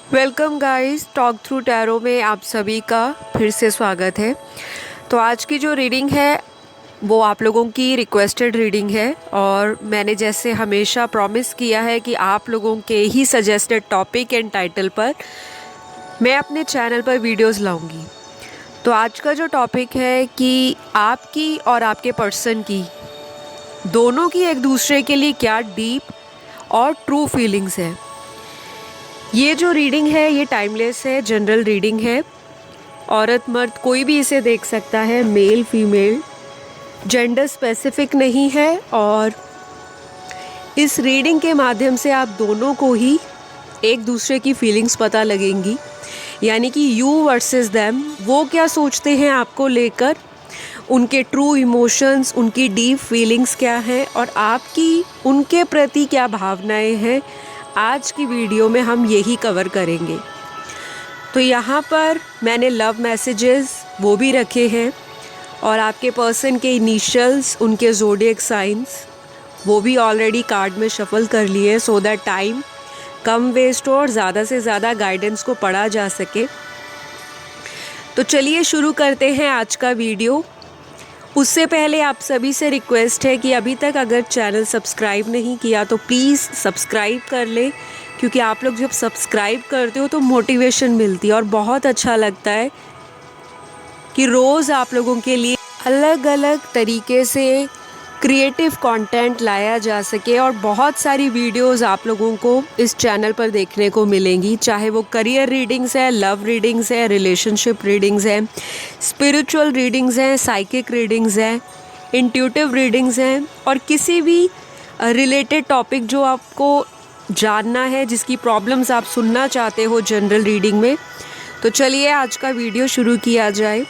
Welcome guys, talk through tarot में आप सभी का फिर से स्वागत है। तो आज की जो रीडिंग है वो आप लोगों की रिक्वेस्टेड रीडिंग है और मैंने जैसे हमेशा प्रॉमिस किया है कि आप लोगों के he suggested topic and title पर मैं अपने चैनल पर वीडियोस लाऊंगी। तो आज का जो टॉपिक है कि आपकी और आपके पर्सन की दोनों की एक दूसरे के लिए क्या डीप और ट्रू फीलिंग्स है। ये जो रीडिंग है ये टाइमलेस है, जनरल रीडिंग है। औरत मर्द कोई भी इसे देख सकता है, मेल फीमेल, जेंडर स्पेसिफिक नहीं है। और इस रीडिंग के माध्यम से आप दोनों को ही एक दूसरे की फीलिंग्स पता लगेंगी, यानी कि यू वर्सेस देम, वो क्या सोचते हैं आपको लेकर, उनके ट्रू इमोशंस, उनकी डीप फीलिंग्स क्या हैं और आपकी उनके प्रति क्या भावनाएं हैं। आज की वीडियो में हम यही कवर करेंगे। तो यहाँ पर मैंने लव मैसेजेस वो भी रखे हैं और आपके पर्सन के इनिशियल्स, उनके ज़ोडिएक साइंस वो भी ऑलरेडी कार्ड में शफल कर लिए, सो दैट टाइम कम वेस्ट हो और ज़्यादा से ज़्यादा गाइडेंस को पढ़ा जा सके। तो चलिए शुरू करते हैं आज का वीडियो। उससे पहले आप सभी से रिक्वेस्ट है कि अभी तक अगर चैनल सब्सक्राइब नहीं किया तो प्लीज़ सब्सक्राइब कर लें, क्योंकि आप लोग जब सब्सक्राइब करते हो तो मोटिवेशन मिलती है और बहुत अच्छा लगता है कि रोज़ आप लोगों के लिए अलग अलग तरीके से क्रिएटिव कंटेंट लाया जा सके। और बहुत सारी वीडियोस आप लोगों को इस चैनल पर देखने को मिलेंगी, चाहे वो करियर रीडिंग्स है, लव रीडिंग्स है, रिलेशनशिप रीडिंग्स हैं, स्पिरिचुअल रीडिंग्स हैं, साइकिक रीडिंग्स हैं, इंट्यूटिव रीडिंग्स हैं और किसी भी रिलेटेड टॉपिक जो आपको जानना है, जिसकी प्रॉब्लम्स आप सुनना चाहते हो जनरल रीडिंग में। तो चलिए आज का वीडियो शुरू किया जाए।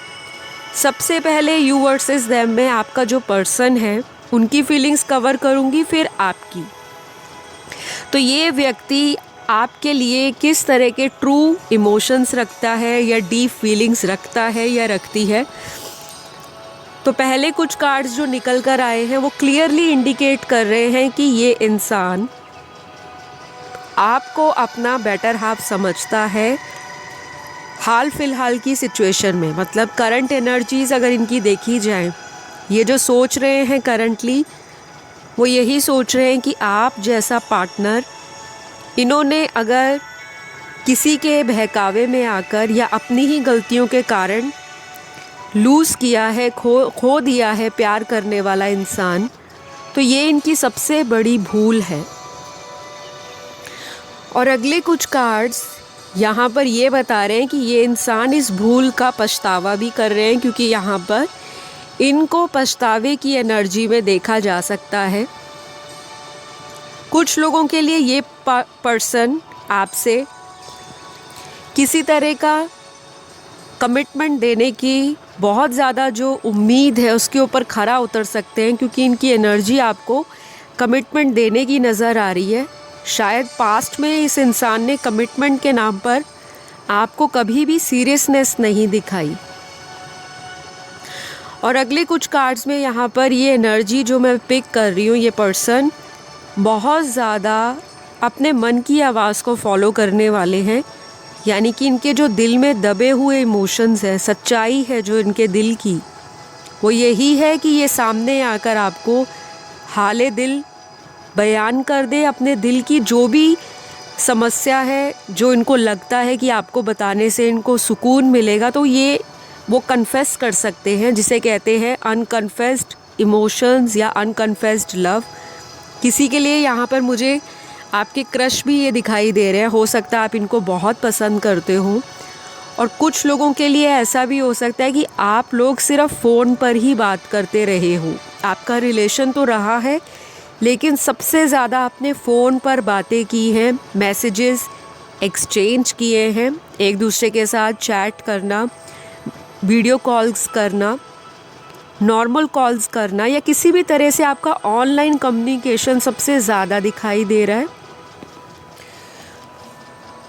सबसे पहले यू वर्सेस देम में आपका जो पर्सन है उनकी फीलिंग्स कवर करूंगी, फिर आपकी। तो ये व्यक्ति आपके लिए किस तरह के ट्रू इमोशंस रखता है या डीप फीलिंग्स रखता है या रखती है। तो पहले कुछ कार्ड्स जो निकल कर आए हैं वो क्लियरली इंडिकेट कर रहे हैं कि ये इंसान आपको अपना बेटर हाफ समझता है हाल फिलहाल की सिचुएशन में। मतलब करंट एनर्जीज़ अगर इनकी देखी जाए, ये जो सोच रहे हैं करंटली वो यही सोच रहे हैं कि आप जैसा पार्टनर इन्होंने अगर किसी के बहकावे में आकर या अपनी ही गलतियों के कारण लूज़ किया है, खो दिया है प्यार करने वाला इंसान, तो ये इनकी सबसे बड़ी भूल है। और अगले कुछ कार्ड्स यहाँ पर ये बता रहे हैं कि ये इंसान इस भूल का पछतावा भी कर रहे हैं, क्योंकि यहाँ पर इनको पछतावे की एनर्जी में देखा जा सकता है। कुछ लोगों के लिए ये पर्सन आपसे किसी तरह का कमिटमेंट देने की बहुत ज़्यादा जो उम्मीद है उसके ऊपर खरा उतर सकते हैं, क्योंकि इनकी एनर्जी आपको कमिटमेंट देने की नज़र आ रही है। शायद पास्ट में इस इंसान ने कमिटमेंट के नाम पर आपको कभी भी सीरियसनेस नहीं दिखाई। और अगले कुछ कार्ड्स में यहाँ पर ये एनर्जी जो मैं पिक कर रही हूँ, ये पर्सन बहुत ज़्यादा अपने मन की आवाज़ को फॉलो करने वाले हैं, यानी कि इनके जो दिल में दबे हुए इमोशंस हैं, सच्चाई है जो इनके दिल की, वो यही है कि ये सामने आकर आपको हाले दिल बयान कर दे, अपने दिल की जो भी समस्या है, जो इनको लगता है कि आपको बताने से इनको सुकून मिलेगा, तो ये वो कन्फेस कर सकते हैं, जिसे कहते हैं अनकन्फेस्ड इमोशंस या अनकन्फेस्ड लव। किसी के लिए यहाँ पर मुझे आपके क्रश भी ये दिखाई दे रहे हैं, हो सकता है आप इनको बहुत पसंद करते हो। और कुछ लोगों के लिए ऐसा भी हो सकता है कि आप लोग सिर्फ फ़ोन पर ही बात करते रहे हो, आपका रिलेशन तो रहा है लेकिन सबसे ज़्यादा आपने फ़ोन पर बातें की हैं, मैसेजेस एक्सचेंज किए हैं, एक दूसरे के साथ चैट करना, वीडियो कॉल्स करना, नॉर्मल कॉल्स करना, या किसी भी तरह से आपका ऑनलाइन कम्युनिकेशन सबसे ज़्यादा दिखाई दे रहा है।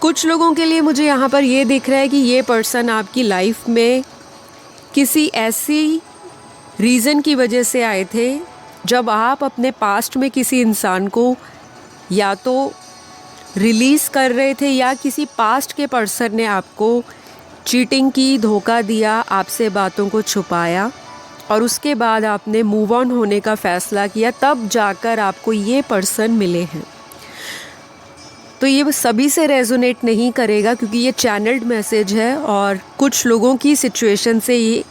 कुछ लोगों के लिए मुझे यहाँ पर ये दिख रहा है कि ये पर्सन आपकी लाइफ में किसी ऐसी रीज़न की वजह से आए थे जब आप अपने पास्ट में किसी इंसान को या तो रिलीज़ कर रहे थे, या किसी पास्ट के पर्सन ने आपको चीटिंग की, धोखा दिया, आपसे बातों को छुपाया और उसके बाद आपने मूव ऑन होने का फ़ैसला किया, तब जाकर आपको ये पर्सन मिले हैं। तो ये सभी से रेजोनेट नहीं करेगा क्योंकि ये चैनल्ड मैसेज है, और कुछ लोगों की सिचुएशन से ये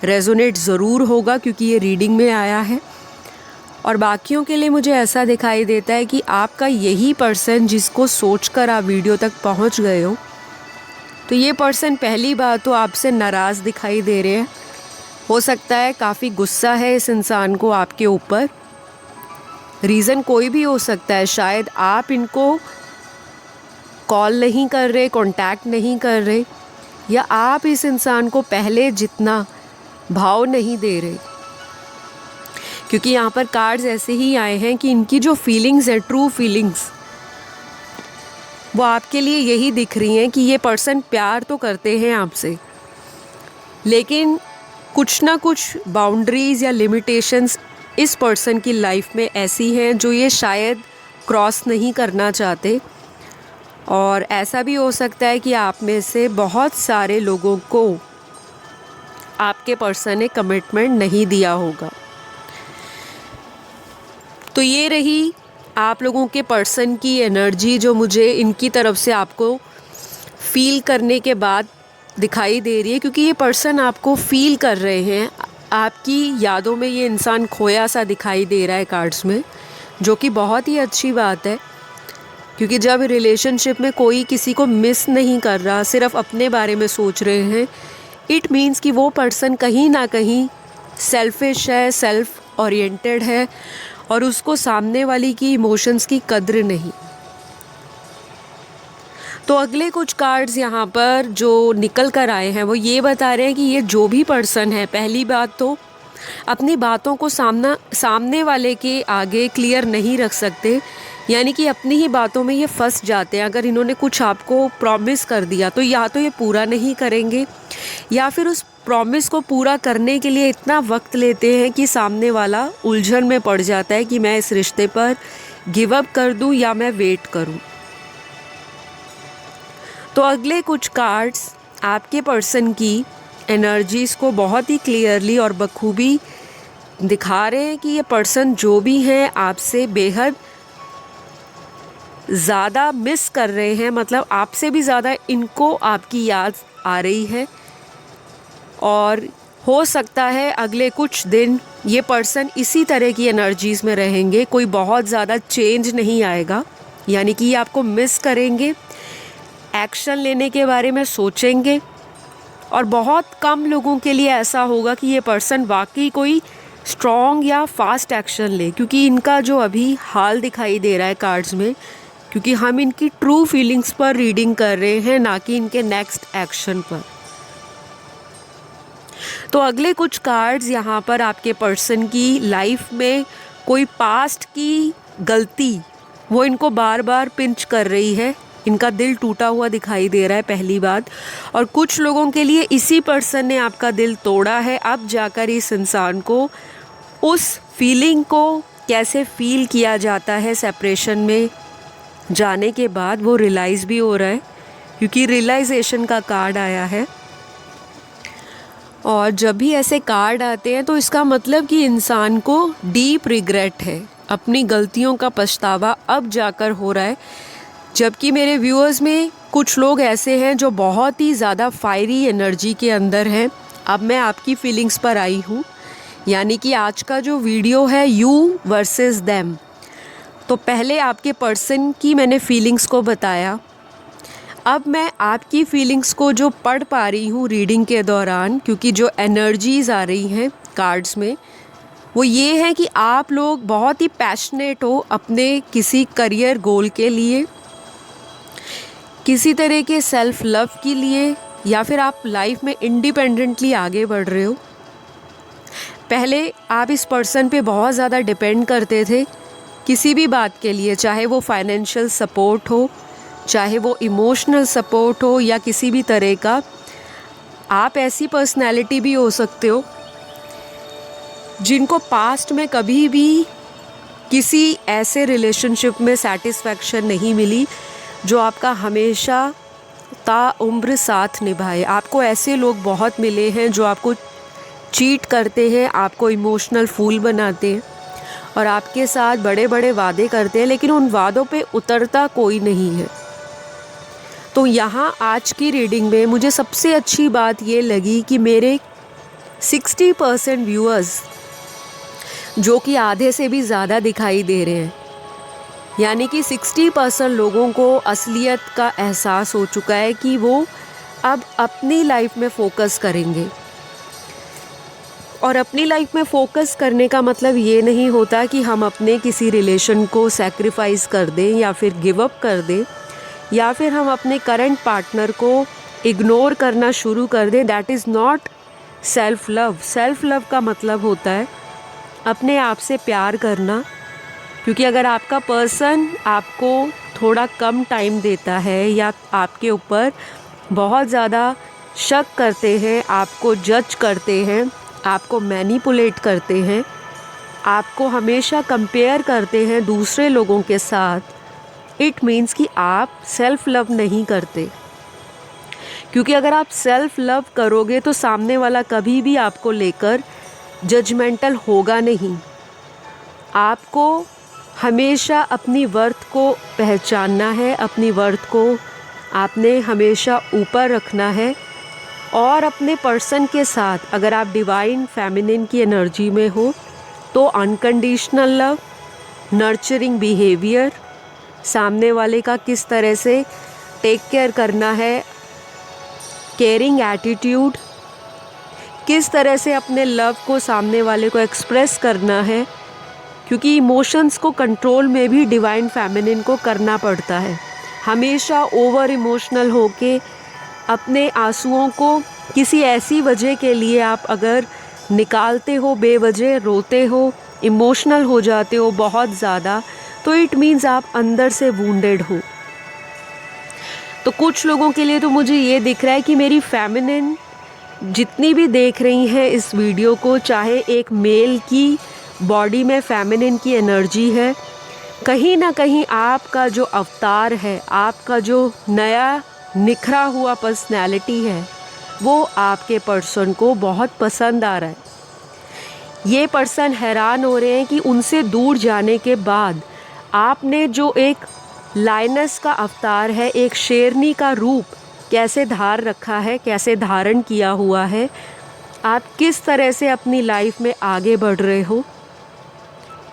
रेजोनेट ज़रूर होगा क्योंकि ये रीडिंग में आया है। और बाकियों के लिए मुझे ऐसा दिखाई देता है कि आपका यही पर्सन जिसको सोचकर आप वीडियो तक पहुंच गए हो, तो ये पर्सन पहली बार तो आपसे नाराज़ दिखाई दे रहे हैं। हो सकता है काफ़ी गुस्सा है इस इंसान को आपके ऊपर। रीज़न कोई भी हो सकता है, शायद आप इनको कॉल नहीं कर रहे, कांटेक्ट नहीं कर रहे, या आप इस इंसान को पहले जितना भाव नहीं दे रहे, क्योंकि यहाँ पर कार्ड्स ऐसे ही आए हैं कि इनकी जो फीलिंग्स है, ट्रू फीलिंग्स, वो आपके लिए यही दिख रही हैं कि ये पर्सन प्यार तो करते हैं आपसे, लेकिन कुछ ना कुछ बाउंड्रीज़ या लिमिटेशंस इस पर्सन की लाइफ में ऐसी हैं जो ये शायद क्रॉस नहीं करना चाहते। और ऐसा भी हो सकता है कि आप में से बहुत सारे लोगों को आपके पर्सन ने कमिटमेंट नहीं दिया होगा। तो ये रही आप लोगों के पर्सन की एनर्जी जो मुझे इनकी तरफ से आपको फील करने के बाद दिखाई दे रही है, क्योंकि ये पर्सन आपको फील कर रहे हैं। आपकी यादों में ये इंसान खोया सा दिखाई दे रहा है कार्ड्स में, जो कि बहुत ही अच्छी बात है, क्योंकि जब रिलेशनशिप में कोई किसी को मिस नहीं कर रहा, सिर्फ अपने बारे में सोच रहे हैं, इट मीन्स कि वो पर्सन कहीं ना कहीं सेल्फिश है, सेल्फ ओरिएंटेड है, और उसको सामने वाली की इमोशंस की कद्र नहीं। तो अगले कुछ कार्ड्स यहाँ पर जो निकल कर आए हैं वो ये बता रहे हैं कि ये जो भी पर्सन है, पहली बात तो अपनी बातों को सामने वाले के आगे क्लियर नहीं रख सकते, यानी कि अपनी ही बातों में ये फंस जाते हैं। अगर इन्होंने कुछ आपको प्रॉमिस कर दिया तो या तो ये पूरा नहीं करेंगे, या फिर उस प्रॉमिस को पूरा करने के लिए इतना वक्त लेते हैं कि सामने वाला उलझन में पड़ जाता है कि मैं इस रिश्ते पर गिव अप कर दूं या मैं वेट करूं। तो अगले कुछ कार्ड्स आपके पर्सन की एनर्जीज़ को बहुत ही क्लियरली और बखूबी दिखा रहे हैं कि ये पर्सन जो भी हैं आपसे बेहद ज़्यादा मिस कर रहे हैं, मतलब आपसे भी ज़्यादा इनको आपकी याद आ रही है। और हो सकता है अगले कुछ दिन ये पर्सन इसी तरह की एनर्जीज़ में रहेंगे, कोई बहुत ज़्यादा चेंज नहीं आएगा, यानी कि ये आपको मिस करेंगे, एक्शन लेने के बारे में सोचेंगे, और बहुत कम लोगों के लिए ऐसा होगा कि ये पर्सन वाकई कोई स्ट्रॉन्ग या फास्ट एक्शन ले, क्योंकि इनका जो अभी हाल दिखाई दे रहा है कार्ड्स में, क्योंकि हम इनकी ट्रू फीलिंग्स पर रीडिंग कर रहे हैं, ना कि इनके नेक्स्ट एक्शन पर। तो अगले कुछ कार्ड्स यहाँ पर आपके पर्सन की लाइफ में कोई पास्ट की गलती वो इनको बार बार पिंच कर रही है, इनका दिल टूटा हुआ दिखाई दे रहा है पहली बात। और कुछ लोगों के लिए इसी पर्सन ने आपका दिल तोड़ा है, अब जाकर इस इंसान को उस फीलिंग को कैसे फील किया जाता है सेपरेशन में जाने के बाद वो रियलाइज़ भी हो रहा है, क्योंकि रियलाइजेशन का कार्ड आया है। और जब भी ऐसे कार्ड आते हैं तो इसका मतलब कि इंसान को डीप रिग्रेट है, अपनी गलतियों का पछतावा अब जाकर हो रहा है। जबकि मेरे व्यूअर्स में कुछ लोग ऐसे हैं जो बहुत ही ज़्यादा फायरी एनर्जी के अंदर हैं। अब मैं आपकी फीलिंग्स पर आई हूँ, यानी कि आज का जो वीडियो है यू वर्सेस देम। तो पहले आपके पर्सन की मैंने फीलिंग्स को बताया, अब मैं आपकी फीलिंग्स को जो पढ़ पा रही हूँ रीडिंग के दौरान, क्योंकि जो एनर्जीज़ आ रही हैं कार्ड्स में वो ये है कि आप लोग बहुत ही पैशनेट हो अपने किसी करियर गोल के लिए, किसी तरह के सेल्फ लव के लिए, या फिर आप लाइफ में इंडिपेंडेंटली आगे बढ़ रहे हो। पहले आप इस पर्सन पे बहुत ज़्यादा डिपेंड करते थे किसी भी बात के लिए, चाहे वो फाइनेंशियल सपोर्ट हो, चाहे वो इमोशनल सपोर्ट हो, या किसी भी तरह का। आप ऐसी पर्सनैलिटी भी हो सकते हो जिनको पास्ट में कभी भी किसी ऐसे रिलेशनशिप में सेटिस्फैक्शन नहीं मिली जो आपका हमेशा ताउम्र साथ निभाए। आपको ऐसे लोग बहुत मिले हैं जो आपको चीट करते हैं, आपको इमोशनल फूल बनाते हैं और आपके साथ बड़े बड़े वादे करते हैं, लेकिन उन वादों पे उतरता कोई नहीं है। तो यहाँ आज की रीडिंग में मुझे सबसे अच्छी बात ये लगी कि मेरे 60% व्यूअर्स, जो कि आधे से भी ज़्यादा दिखाई दे रहे हैं, यानी कि 60% लोगों को असलियत का एहसास हो चुका है कि वो अब अपनी लाइफ में फ़ोकस करेंगे। और अपनी लाइफ में फ़ोकस करने का मतलब ये नहीं होता कि हम अपने किसी रिलेशन को सैक्रिफाइस कर दें या फिर गिव अप कर दें या फिर हम अपने करंट पार्टनर को इग्नोर करना शुरू कर दें। That is not self love. Self love का मतलब होता है अपने आप से प्यार करना। क्योंकि अगर आपका पर्सन आपको थोड़ा कम टाइम देता है या आपके ऊपर बहुत ज़्यादा शक करते हैं, आपको जज करते हैं, आपको मैनिपुलेट करते हैं, आपको हमेशा कंपेयर करते हैं दूसरे लोगों के साथ, इट मीन्स कि आप सेल्फ़ लव नहीं करते। क्योंकि अगर आप सेल्फ़ लव करोगे तो सामने वाला कभी भी आपको लेकर जजमेंटल होगा नहीं। आपको हमेशा अपनी वर्थ को पहचानना है, अपनी वर्थ को आपने हमेशा ऊपर रखना है और अपने पर्सन के साथ अगर आप डिवाइन फेमिनिन की एनर्जी में हो तो अनकंडीशनल लव, नर्चरिंग बिहेवियर, सामने वाले का किस तरह से टेक केयर करना है, केयरिंग एटीट्यूड, किस तरह से अपने लव को सामने वाले को एक्सप्रेस करना है। क्योंकि इमोशंस को कंट्रोल में भी डिवाइन फेमिनिन को करना पड़ता है। हमेशा ओवर इमोशनल होके अपने आंसुओं को किसी ऐसी वजह के लिए आप अगर निकालते हो, बेवजह रोते हो, इमोशनल हो जाते हो बहुत ज़्यादा, तो इट मीन्स आप अंदर से वुंडेड हो। तो कुछ लोगों के लिए तो मुझे ये दिख रहा है कि मेरी फेमिनिन जितनी भी देख रही हैं इस वीडियो को, चाहे एक मेल की बॉडी में फेमिनिन की एनर्जी है, कहीं ना कहीं आपका जो अवतार है, आपका जो नया निखरा हुआ पर्सनैलिटी है, वो आपके पर्सन को बहुत पसंद आ रहा है। ये पर्सन हैरान हो रहे हैं कि उनसे दूर जाने के बाद आपने जो एक लायनस का अवतार है, एक शेरनी का रूप कैसे धार रखा है, कैसे धारण किया हुआ है, आप किस तरह से अपनी लाइफ में आगे बढ़ रहे हो।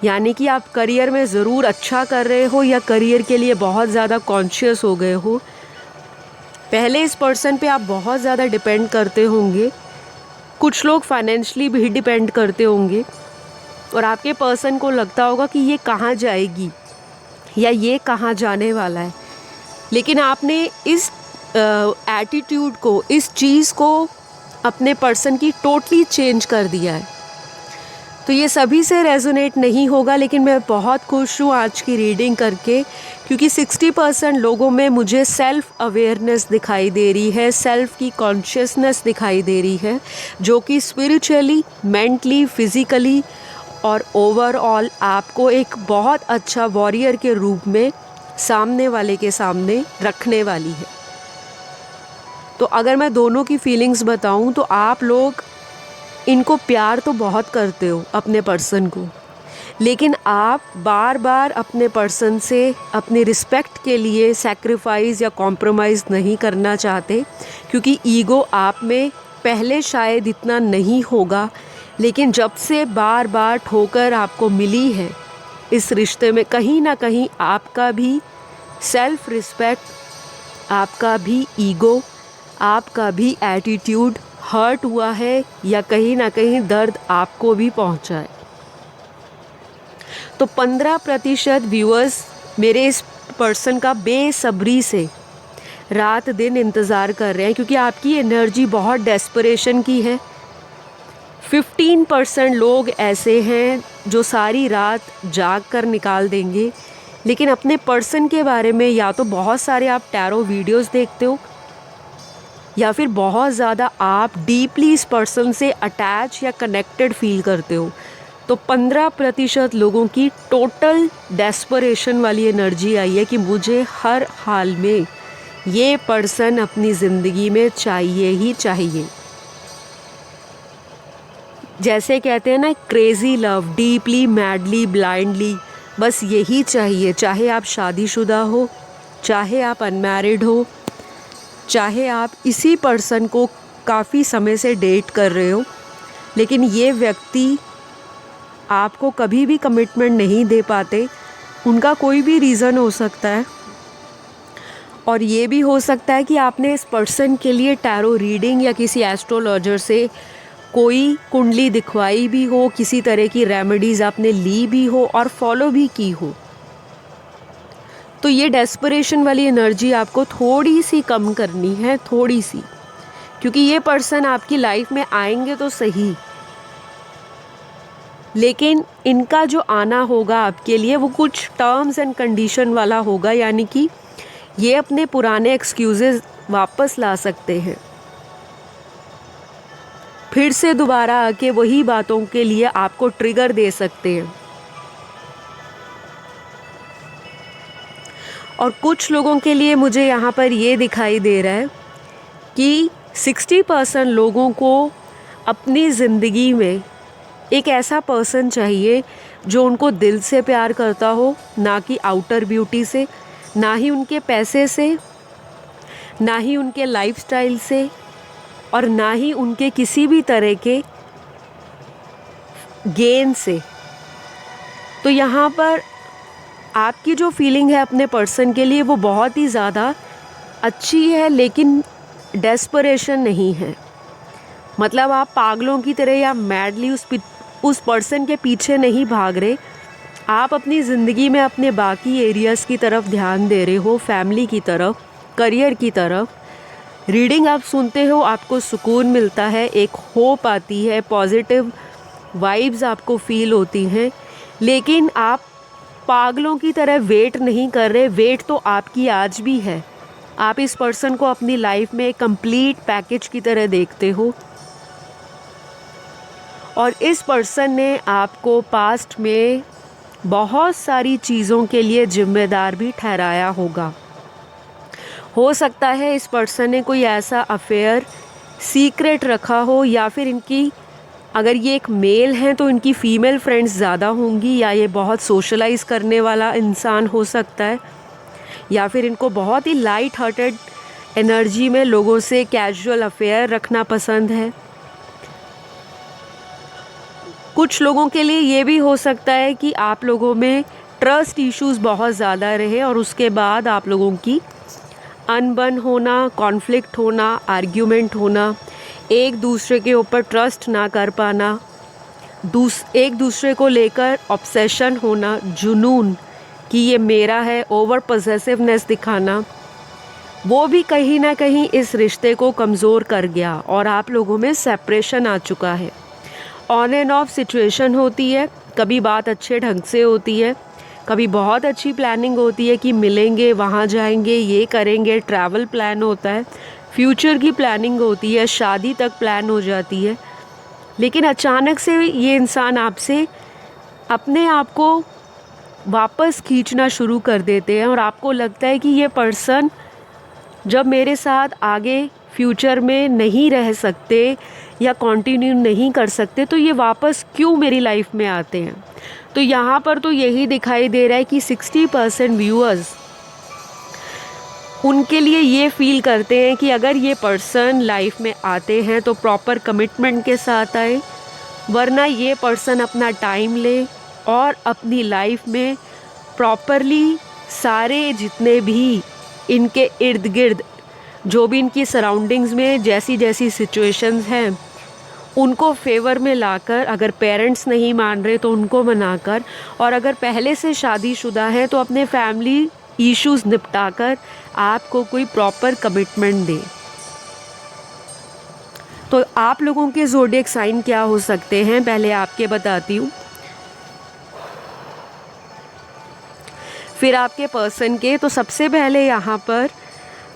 यानी कि आप करियर में ज़रूर अच्छा कर रहे हो या करियर के लिए बहुत ज़्यादा कॉन्शियस हो गए हो। पहले इस पर्सन पे आप बहुत ज़्यादा डिपेंड करते होंगे, कुछ लोग फाइनेंशियली भी डिपेंड करते होंगे और आपके पर्सन को लगता होगा कि ये कहाँ जाएगी या ये कहाँ जाने वाला है। लेकिन आपने इस एटीट्यूड को, इस चीज़ को अपने पर्सन की टोटली चेंज कर दिया है। तो ये सभी से रेजोनेट नहीं होगा, लेकिन मैं बहुत खुश हूँ आज की रीडिंग करके, क्योंकि 60% लोगों में मुझे सेल्फ़ अवेयरनेस दिखाई दे रही है, सेल्फ़ की कॉन्शियसनेस दिखाई दे रही है, जो कि स्पिरिचुअली, मेंटली, फिज़िकली और ओवरऑल आपको एक बहुत अच्छा वॉरियर के रूप में सामने वाले के सामने रखने वाली है। तो अगर मैं दोनों की फीलिंग्स बताऊं तो आप लोग इनको प्यार तो बहुत करते हो अपने पर्सन को, लेकिन आप बार बार अपने पर्सन से अपनी रिस्पेक्ट के लिए सैक्रिफाइस या कॉम्प्रोमाइज़ नहीं करना चाहते, क्योंकि ईगो आप में पहले शायद इतना नहीं होगा, लेकिन जब से बार बार ठोकर आपको मिली है इस रिश्ते में, कहीं ना कहीं आपका भी सेल्फ रिस्पेक्ट, आपका भी ईगो, आपका भी एटीट्यूड हर्ट हुआ है या कहीं ना कहीं दर्द आपको भी पहुंचा है। तो 15% व्यूअर्स मेरे इस पर्सन का बेसब्री से रात दिन इंतज़ार कर रहे हैं, क्योंकि आपकी एनर्जी बहुत डेस्परेशन की है। 15% लोग ऐसे हैं जो सारी रात जाग कर निकाल देंगे, लेकिन अपने पर्सन के बारे में या तो बहुत सारे आप टैरो वीडियोस देखते हो या फिर बहुत ज़्यादा आप डीपली इस पर्सन से अटैच या कनेक्टेड फील करते हो। तो 15% लोगों की टोटल डेस्परेशन वाली एनर्जी आई है कि मुझे हर हाल में ये पर्सन अपनी ज़िंदगी में चाहिए ही चाहिए। जैसे कहते हैं ना, crazy love, deeply, madly, blindly, बस यही चाहिए। चाहे आप शादीशुदा हो, चाहे आप अनमैरिड हो, चाहे आप इसी पर्सन को काफ़ी समय से डेट कर रहे हो, लेकिन ये व्यक्ति आपको कभी भी कमिटमेंट नहीं दे पाते। उनका कोई भी रीज़न हो सकता है, और ये भी हो सकता है कि आपने इस पर्सन के लिए टैरो रीडिंग या किसी एस्ट्रोलॉजर से कोई कुंडली दिखवाई भी हो, किसी तरह की रेमेडीज़ आपने ली भी हो और फॉलो भी की हो। तो ये डेस्परेशन वाली एनर्जी आपको थोड़ी सी कम करनी है, थोड़ी सी, क्योंकि ये पर्सन आपकी लाइफ में आएंगे तो सही, लेकिन इनका जो आना होगा आपके लिए वो कुछ टर्म्स एंड कंडीशन वाला होगा। यानी कि ये अपने पुराने एक्सक्यूज़ेस वापस ला सकते हैं, फिर से दोबारा आके वही बातों के लिए आपको ट्रिगर दे सकते हैं। और कुछ लोगों के लिए मुझे यहाँ पर ये दिखाई दे रहा है कि 60% लोगों को अपनी ज़िंदगी में एक ऐसा पर्सन चाहिए जो उनको दिल से प्यार करता हो, ना कि आउटर ब्यूटी से, ना ही उनके पैसे से, ना ही उनके लाइफस्टाइल से, और ना ही उनके किसी भी तरह के गेन से। तो यहाँ पर आपकी जो फीलिंग है अपने पर्सन के लिए वो बहुत ही ज़्यादा अच्छी है, लेकिन डेस्परेशन नहीं है। मतलब आप पागलों की तरह या मैडली उस पर्सन के पीछे नहीं भाग रहे। आप अपनी ज़िंदगी में अपने बाकी एरियाज़ की तरफ ध्यान दे रहे हो, फैमिली की तरफ, करियर की तरफ। रीडिंग आप सुनते हो, आपको सुकून मिलता है, एक होप आती है, पॉजिटिव वाइब्स आपको फील होती हैं, लेकिन आप पागलों की तरह वेट नहीं कर रहे। वेट तो आपकी आज भी है। आप इस पर्सन को अपनी लाइफ में कंप्लीट पैकेज की तरह देखते हो, और इस पर्सन ने आपको पास्ट में बहुत सारी चीज़ों के लिए जिम्मेदार भी ठहराया होगा। हो सकता है इस पर्सन ने कोई ऐसा अफेयर सीक्रेट रखा हो, या फिर इनकी, अगर ये एक मेल हैं तो इनकी फ़ीमेल फ्रेंड्स ज़्यादा होंगी, या ये बहुत सोशलाइज़ करने वाला इंसान हो सकता है, या फिर इनको बहुत ही लाइट हार्टेड एनर्जी में लोगों से कैजुअल अफेयर रखना पसंद है। कुछ लोगों के लिए ये भी हो सकता है कि आप लोगों में ट्रस्ट इश्यूज़ बहुत ज़्यादा रहे, और उसके बाद आप लोगों की अनबन होना, कॉन्फ्लिक्ट होना, आर्ग्यूमेंट होना, एक दूसरे के ऊपर ट्रस्ट ना कर पाना, एक दूसरे को लेकर ऑब्सेशन होना, जुनून कि ये मेरा है, ओवर पॉसेसिवनेस दिखाना, वो भी कहीं ना कहीं इस रिश्ते को कमज़ोर कर गया और आप लोगों में सेपरेशन आ चुका है। ऑन एंड ऑफ सिचुएशन होती है, कभी बात अच्छे ढंग से होती है, कभी बहुत अच्छी प्लानिंग होती है कि मिलेंगे, वहाँ जाएंगे, ये करेंगे, ट्रैवल प्लान होता है, फ्यूचर की प्लानिंग होती है, शादी तक प्लान हो जाती है, लेकिन अचानक से ये इंसान आपसे अपने आप को वापस खींचना शुरू कर देते हैं, और आपको लगता है कि ये पर्सन जब मेरे साथ आगे फ्यूचर में नहीं रह सकते या कंटिन्यू नहीं कर सकते, तो ये वापस क्यों मेरी लाइफ में आते हैं। तो यहाँ पर तो यही दिखाई दे रहा है कि 60% व्यूअर्स उनके लिए ये फील करते हैं कि अगर ये पर्सन लाइफ में आते हैं तो प्रॉपर कमिटमेंट के साथ आए, वरना ये पर्सन अपना टाइम ले और अपनी लाइफ में प्रॉपरली सारे जितने भी इनके इर्द गिर्द जो भी इनकी सराउंडिंग्स में जैसी जैसी सिचुएशंस हैं उनको फेवर में लाकर, अगर पेरेंट्स नहीं मान रहे तो उनको मनाकर, और अगर पहले से शादीशुदा है तो अपने फैमिली इश्यूज़ निपटाकर आपको कोई प्रॉपर कमिटमेंट दे। तो आप लोगों के ज़ोडिएक साइन क्या हो सकते हैं, पहले आपके बताती हूँ, फिर आपके पर्सन के। तो सबसे पहले यहाँ पर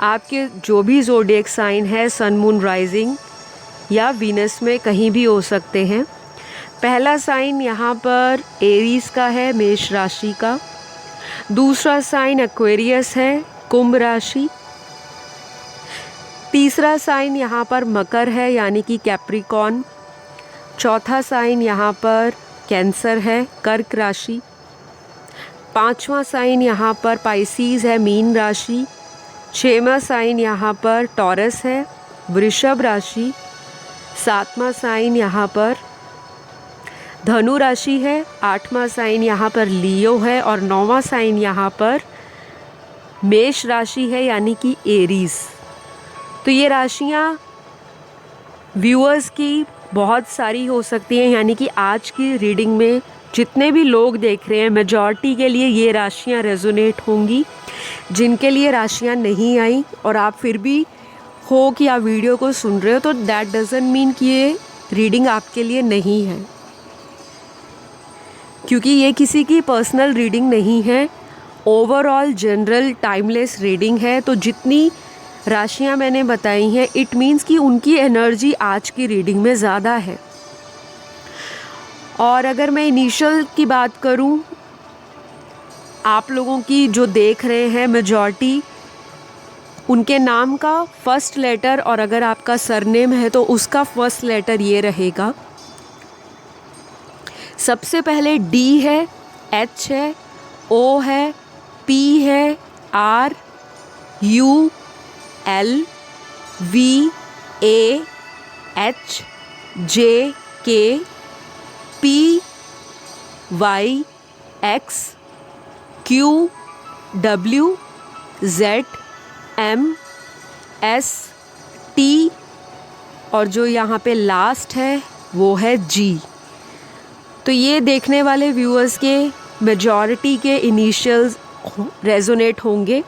आपके जो भी ज़ोडिएक साइन है, सन, मून, राइजिंग या वीनस में कहीं भी हो सकते हैं। पहला साइन यहाँ पर एरीज का है, मेष राशि का। दूसरा साइन एक्वेरियस है, कुंभ राशि। तीसरा साइन यहाँ पर मकर है यानी कि कैप्रिकॉर्न। चौथा साइन यहाँ पर कैंसर है, कर्क राशि। पांचवा साइन यहाँ पर पाइसीज है, मीन राशि। छठवां साइन यहाँ पर टॉरस है, वृषभ राशि। सातवां साइन यहाँ पर धनु राशि है। आठवां साइन यहाँ पर लियो है और नौवां साइन यहाँ पर मेष राशि है यानी कि एरीज। तो ये राशियाँ व्यूअर्स की बहुत सारी हो सकती हैं, यानी कि आज की रीडिंग में जितने भी लोग देख रहे हैं मेजॉरिटी के लिए ये राशियाँ रेजोनेट होंगी। जिनके लिए राशियाँ नहीं आई और आप फिर भी हो कि आप वीडियो को सुन रहे हो तो दैट डजंट मीन कि ये रीडिंग आपके लिए नहीं है, क्योंकि ये किसी की पर्सनल रीडिंग नहीं है, ओवरऑल जनरल टाइमलेस रीडिंग है। तो जितनी राशियाँ मैंने बताई हैं इट मीन्स कि उनकी एनर्जी आज की रीडिंग में ज़्यादा है। और अगर मैं इनिशियल की बात करूं, आप लोगों की जो देख रहे हैं मेजॉरिटी उनके नाम का फर्स्ट लेटर, और अगर आपका सरनेम है तो उसका फर्स्ट लेटर ये रहेगा। सबसे पहले डी है, एच है, ओ है, पी है, R, U, L, V, A, H, J, K, P, Y, X, Q, W, Z, M, S, T और जो यहाँ पे लास्ट है वो है जी। तो ये देखने वाले व्यूअर्स के मेजॉरिटी के इनिशियल्स रेजोनेट होंगे,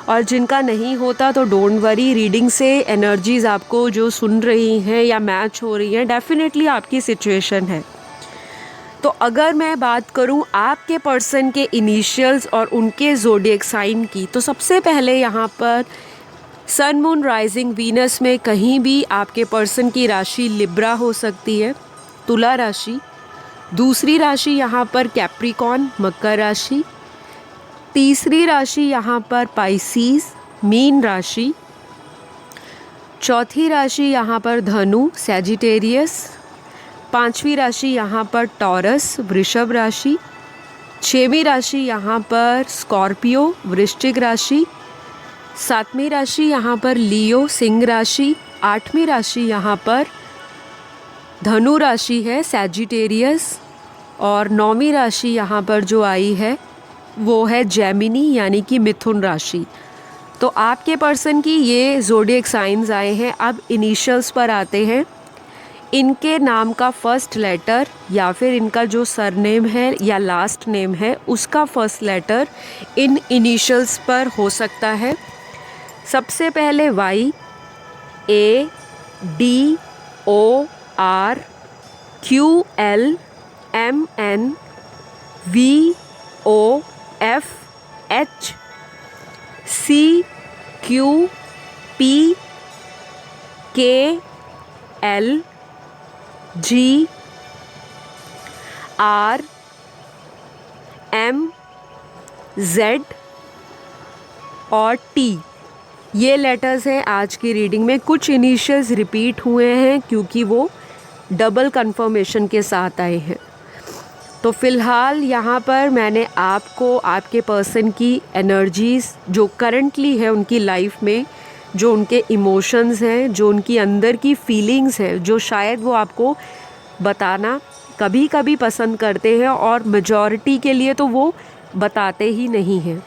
और जिनका नहीं होता तो डोंट वरी, रीडिंग से एनर्जीज़ आपको जो सुन रही हैं या मैच हो रही हैं डेफिनेटली आपकी सिचुएशन है। तो अगर मैं बात करूं आपके पर्सन के इनिशियल्स और उनके ज़ोडिएक साइन की, तो सबसे पहले यहाँ पर सन, मून, राइजिंग, वीनस में कहीं भी आपके पर्सन की राशि लिब्रा हो सकती है, तुला राशि। दूसरी राशि यहाँ पर कैप्रिकॉर्न, मकर राशि। तीसरी राशि यहाँ पर पाइसीज, मीन राशि। चौथी राशि यहाँ पर धनु, सैजिटेरियस। पांचवी राशि यहाँ पर टॉरस, वृषभ राशि। छठवीं राशि यहाँ पर स्कॉर्पियो, वृश्चिक राशि। सातवीं राशि यहाँ पर लियो, सिंह राशि। आठवीं राशि यहाँ पर धनु राशि है, सैजिटेरियस। और नौवीं राशि यहाँ पर जो आई है वो है जेमिनी यानी कि मिथुन राशि। तो आपके पर्सन की ये ज़ोडिएक साइंस आए हैं। अब इनिशियल्स पर आते हैं। इनके नाम का फर्स्ट लेटर या फिर इनका जो सरनेम है या लास्ट नेम है उसका फर्स्ट लेटर इन इनिशियल्स पर हो सकता है। सबसे पहले Y, A, D, O, R, Q, L, M, N, V, O, F, H, C, Q, P, K, L, G, R, M, Z और टी। ये लेटर्स हैं आज की रीडिंग में। कुछ इनिशियल्स रिपीट हुए हैं क्योंकि वो डबल कंफर्मेशन के साथ आए हैं। तो फ़िलहाल यहाँ पर मैंने आपको आपके पर्सन की एनर्जीज़ जो करंटली है उनकी लाइफ में, जो उनके इमोशंस हैं, जो उनकी अंदर की फीलिंग्स हैं, जो शायद वो आपको बताना कभी कभी पसंद करते हैं और मेजॉरिटी के लिए तो वो बताते ही नहीं हैं।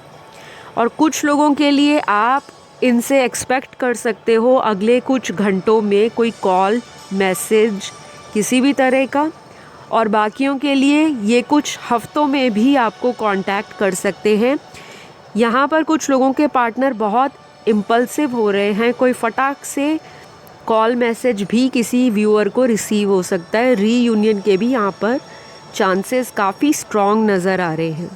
और कुछ लोगों के लिए आप इनसे एक्सपेक्ट कर सकते हो अगले कुछ घंटों में कोई कॉल, मैसेज किसी भी तरह का, और बाकियों के लिए ये कुछ हफ्तों में भी आपको कांटेक्ट कर सकते हैं। यहाँ पर कुछ लोगों के पार्टनर बहुत इम्पल्सिव हो रहे हैं। कोई फटाक से कॉल मैसेज भी किसी व्यूअर को रिसीव हो सकता है। रीयूनियन के भी यहाँ पर चांसेस काफ़ी स्ट्रॉन्ग नज़र आ रहे हैं।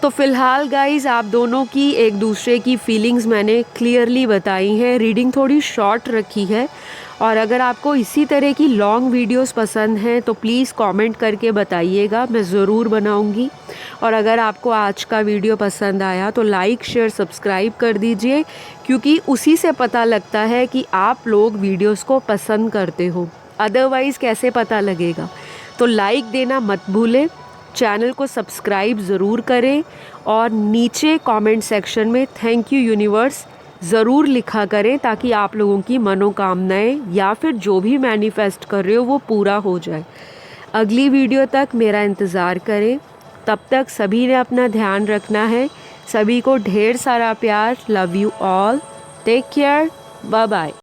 तो फ़िलहाल गाइज़ आप दोनों की एक दूसरे की फीलिंग्स मैंने क्लियरली बताई हैं। रीडिंग थोड़ी शॉर्ट रखी है और अगर आपको इसी तरह की लॉन्ग वीडियोस पसंद हैं तो प्लीज़ कमेंट करके बताइएगा, मैं ज़रूर बनाऊंगी। और अगर आपको आज का वीडियो पसंद आया तो लाइक शेयर सब्सक्राइब कर दीजिए, क्योंकि उसी से पता लगता है कि आप लोग वीडियोस को पसंद करते हो, अदरवाइज़ कैसे पता लगेगा। तो लाइक देना मत भूलें, चैनल को सब्सक्राइब ज़रूर करें और नीचे कमेंट सेक्शन में थैंक यू यूनिवर्स ज़रूर लिखा करें, ताकि आप लोगों की मनोकामनाएं या फिर जो भी मैनिफेस्ट कर रहे हो वो पूरा हो जाए। अगली वीडियो तक मेरा इंतज़ार करें, तब तक सभी ने अपना ध्यान रखना है। सभी को ढेर सारा प्यार। Love you all, take care, bye bye.